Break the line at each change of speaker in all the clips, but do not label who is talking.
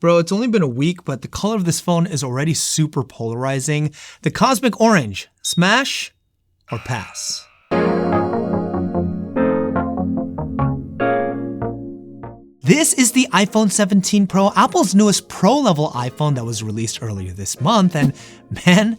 Bro, it's only been a week, but the color of this phone is already super polarizing. The cosmic orange, smash or pass? This is the iPhone 17 Pro, Apple's newest Pro-level iPhone that was released earlier this month, and man,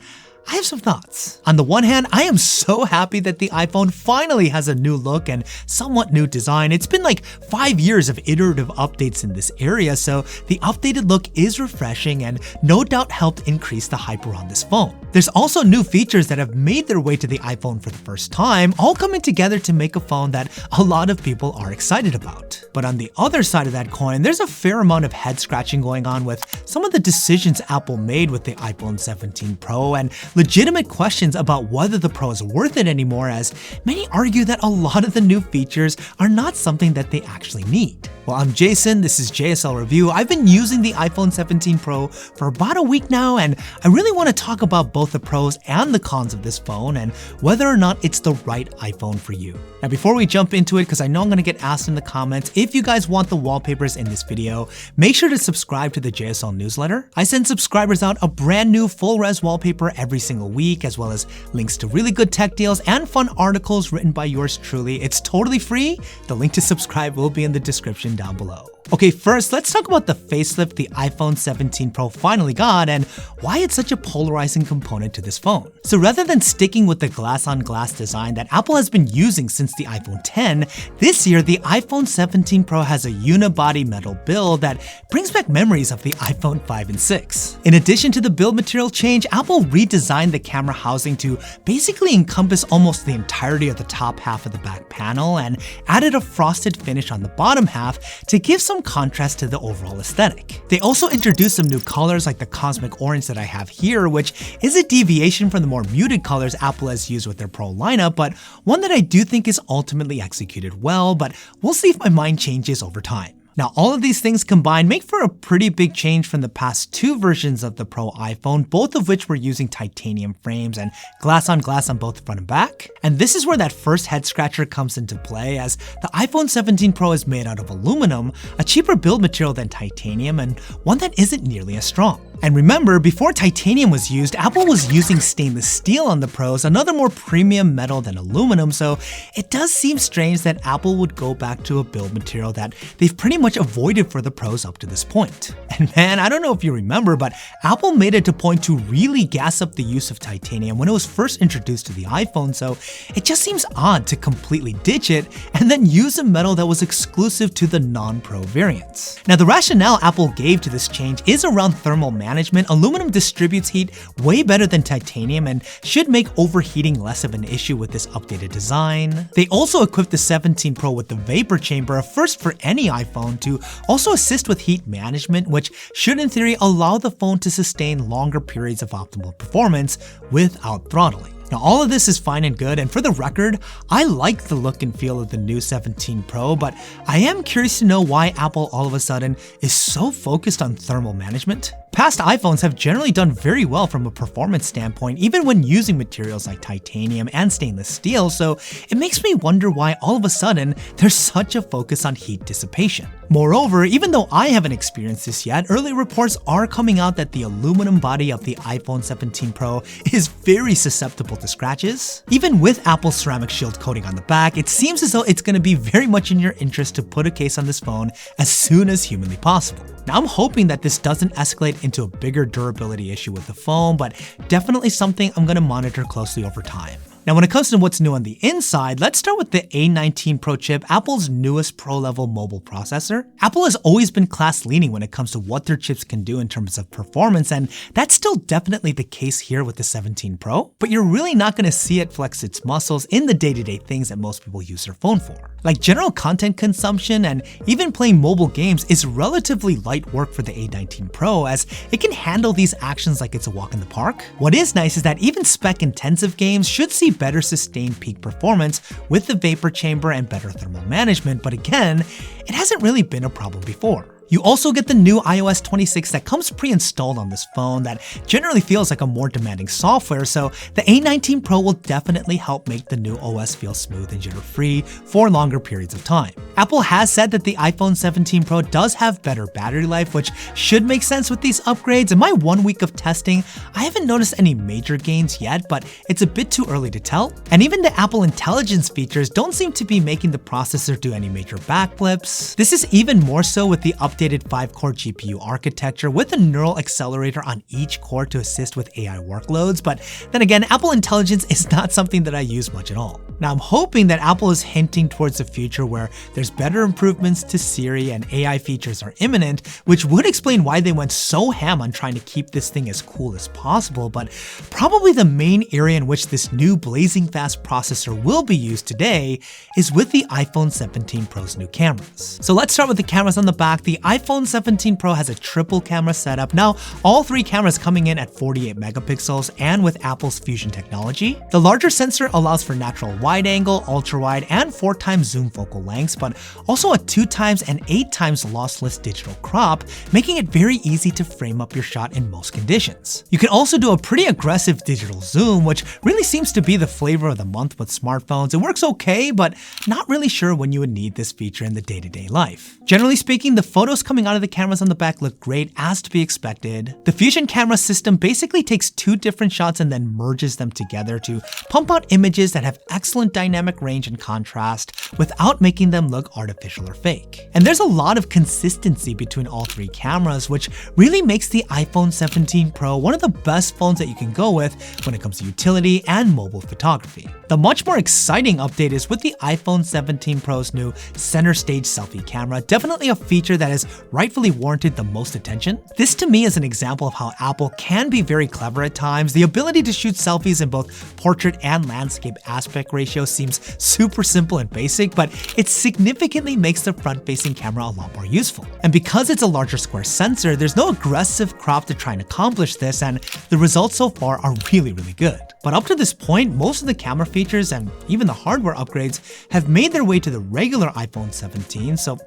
I have some thoughts. On the one hand, I am so happy that the iPhone finally has a new look and somewhat new design. It's been like 5 years of iterative updates in this area, so the updated look is refreshing and no doubt helped increase the hype around this phone. There's also new features that have made their way to the iPhone for the first time, all coming together to make a phone that a lot of people are excited about. But on the other side of that coin, there's a fair amount of head scratching going on with some of the decisions Apple made with the iPhone 17 Pro and legitimate questions about whether the Pro is worth it anymore, as many argue that a lot of the new features are not something that they actually need. Well, I'm Jason, this is JSL Review. I've been using the iPhone 17 Pro for about a week now, and I really want to talk about both the pros and the cons of this phone and whether or not it's the right iPhone for you. Now, before we jump into it, because I know I'm going to get asked in the comments, if you guys want the wallpapers in this video, make sure to subscribe to the JSL newsletter. I send subscribers out a brand new full-res wallpaper every single week, as well as links to really good tech deals and fun articles written by yours truly. It's totally free. The link to subscribe will be in the description down below. Okay, first, let's talk about the facelift the iPhone 17 Pro finally got and why it's such a polarizing component to this phone. So rather than sticking with the glass-on-glass design that Apple has been using since the iPhone 10, this year the iPhone 17 Pro has a unibody metal build that brings back memories of the iPhone 5 and 6. In addition to the build material change, Apple redesigned the camera housing to basically encompass almost the entirety of the top half of the back panel and added a frosted finish on the bottom half to give some contrast to the overall aesthetic. They also introduced some new colors like the cosmic orange that I have here, which is a deviation from the more muted colors Apple has used with their Pro lineup, but one that I do think is ultimately executed well, but we'll see if my mind changes over time. Now, all of these things combined make for a pretty big change from the past two versions of the Pro iPhone, both of which were using titanium frames and glass on both front and back. And this is where that first head scratcher comes into play, as the iPhone 17 Pro is made out of aluminum, a cheaper build material than titanium and one that isn't nearly as strong. And remember, before titanium was used, Apple was using stainless steel on the Pros, another more premium metal than aluminum, so it does seem strange that Apple would go back to a build material that they've pretty much avoided for the Pros up to this point. And man, I don't know if you remember, but Apple made it a point to really gas up the use of titanium when it was first introduced to the iPhone, so it just seems odd to completely ditch it and then use a metal that was exclusive to the non-Pro variants. Now, the rationale Apple gave to this change is around thermal management. Aluminum distributes heat way better than titanium and should make overheating less of an issue with this updated design. They also equipped the 17 Pro with the vapor chamber, a first for any iPhone, to also assist with heat management, which should in theory allow the phone to sustain longer periods of optimal performance without throttling. Now, all of this is fine and good, and for the record, I like the look and feel of the new 17 Pro, but I am curious to know why Apple all of a sudden is so focused on thermal management. Past iPhones have generally done very well from a performance standpoint, even when using materials like titanium and stainless steel, so it makes me wonder why all of a sudden there's such a focus on heat dissipation. Moreover, even though I haven't experienced this yet, early reports are coming out that the aluminum body of the iPhone 17 Pro is very susceptible to scratches. Even with Apple's ceramic shield coating on the back, it seems as though it's going to be very much in your interest to put a case on this phone as soon as humanly possible. Now, I'm hoping that this doesn't escalate into a bigger durability issue with the phone, but definitely something I'm going to monitor closely over time. Now, when it comes to what's new on the inside, let's start with the A19 Pro chip, Apple's newest Pro-level mobile processor. Apple has always been class-leading when it comes to what their chips can do in terms of performance, and that's still definitely the case here with the 17 Pro, but you're really not going to see it flex its muscles in the day-to-day things that most people use their phone for. Like general content consumption and even playing mobile games is relatively light work for the A19 Pro, as it can handle these actions like it's a walk in the park. What is nice is that even spec-intensive games should see better sustained peak performance with the vapor chamber and better thermal management, but again, it hasn't really been a problem before. You also get the new iOS 26 that comes pre-installed on this phone that generally feels like a more demanding software, so the A19 Pro will definitely help make the new OS feel smooth and jitter-free for longer periods of time. Apple has said that the iPhone 17 Pro does have better battery life, which should make sense with these upgrades. In my 1 week of testing, I haven't noticed any major gains yet, but it's a bit too early to tell. And even the Apple Intelligence features don't seem to be making the processor do any major backflips. This is even more so with the updated 5-core GPU architecture with a neural accelerator on each core to assist with AI workloads, but then again, Apple Intelligence is not something that I use much at all. Now I'm hoping that Apple is hinting towards a future where there's better improvements to Siri and AI features are imminent, which would explain why they went so ham on trying to keep this thing as cool as possible, but probably the main area in which this new blazing fast processor will be used today is with the iPhone 17 Pro's new cameras. So let's start with the cameras on the back. The iPhone 17 Pro has a triple camera setup. Now, all 3 cameras coming in at 48 megapixels and with Apple's Fusion technology. The larger sensor allows for natural wide angle, ultra wide, and 4x zoom focal lengths, but also a 2x and 8x lossless digital crop, making it very easy to frame up your shot in most conditions. You can also do a pretty aggressive digital zoom, which really seems to be the flavor of the month with smartphones. It works okay, but not really sure when you would need this feature in the day-to-day life. Generally speaking, the photos coming out of the cameras on the back look great, as to be expected. The Fusion camera system basically takes 2 different shots and then merges them together to pump out images that have excellent dynamic range and contrast without making them look artificial or fake. And there's a lot of consistency between all 3 cameras, which really makes the iPhone 17 Pro one of the best phones that you can go with when it comes to utility and mobile photography. The much more exciting update is with the iPhone 17 Pro's new center stage selfie camera, definitely a feature that has rightfully warranted the most attention. This to me is an example of how Apple can be very clever at times. The ability to shoot selfies in both portrait and landscape aspect ratio seems super simple and basic, but it significantly makes the front-facing camera a lot more useful. And because it's a larger square sensor, there's no aggressive crop to try and accomplish this, and the results so far are really good. But up to this point, most of the camera features and even the hardware upgrades have made their way to the regular iPhone 17, so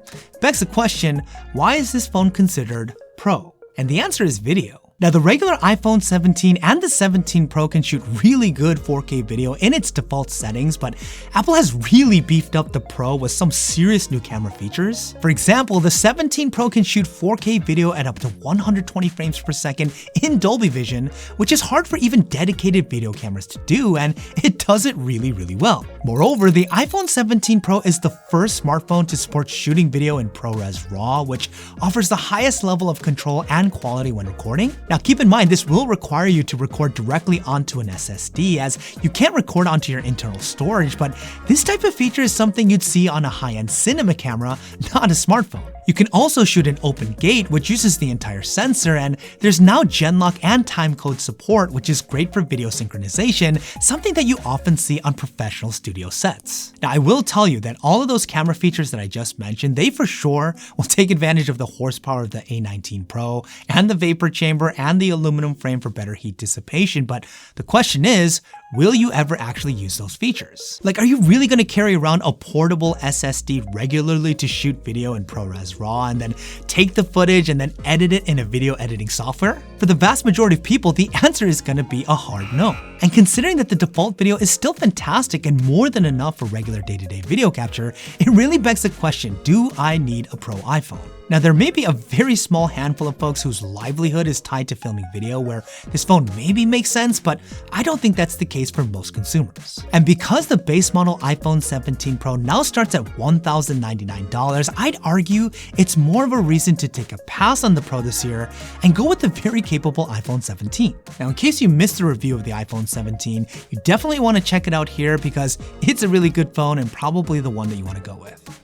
begs the question, why is this phone considered Pro? And the answer is video. Now, the regular iPhone 17 and the 17 Pro can shoot really good 4K video in its default settings, but Apple has really beefed up the Pro with some serious new camera features. For example, the 17 Pro can shoot 4K video at up to 120 frames per second in Dolby Vision, which is hard for even dedicated video cameras to do, and it does it really well. Moreover, the iPhone 17 Pro is the first smartphone to support shooting video in ProRes RAW, which offers the highest level of control and quality when recording. Now keep in mind, this will require you to record directly onto an SSD, as you can't record onto your internal storage, but this type of feature is something you'd see on a high-end cinema camera, not a smartphone. You can also shoot an open gate, which uses the entire sensor, and there's now Genlock and timecode support, which is great for video synchronization, something that you often see on professional studio sets. Now, I will tell you that all of those camera features that I just mentioned, they for sure will take advantage of the horsepower of the A19 Pro and the vapor chamber and the aluminum frame for better heat dissipation, but the question is, will you ever actually use those features? Like, are you really going to carry around a portable SSD regularly to shoot video in ProRes RAW and then take the footage and then edit it in a video editing software? For the vast majority of people, the answer is going to be a hard no. And considering that the default video is still fantastic and more than enough for regular day-to-day video capture, it really begs the question, do I need a Pro iPhone? Now, there may be a very small handful of folks whose livelihood is tied to filming video where this phone maybe makes sense, but I don't think that's the case for most consumers. And because the base model iPhone 17 Pro now starts at $1,099, I'd argue it's more of a reason to take a pass on the Pro this year and go with the very capable iPhone 17. Now, in case you missed the review of the iPhone 17, you definitely want to check it out here because it's a really good phone and probably the one that you want to go with.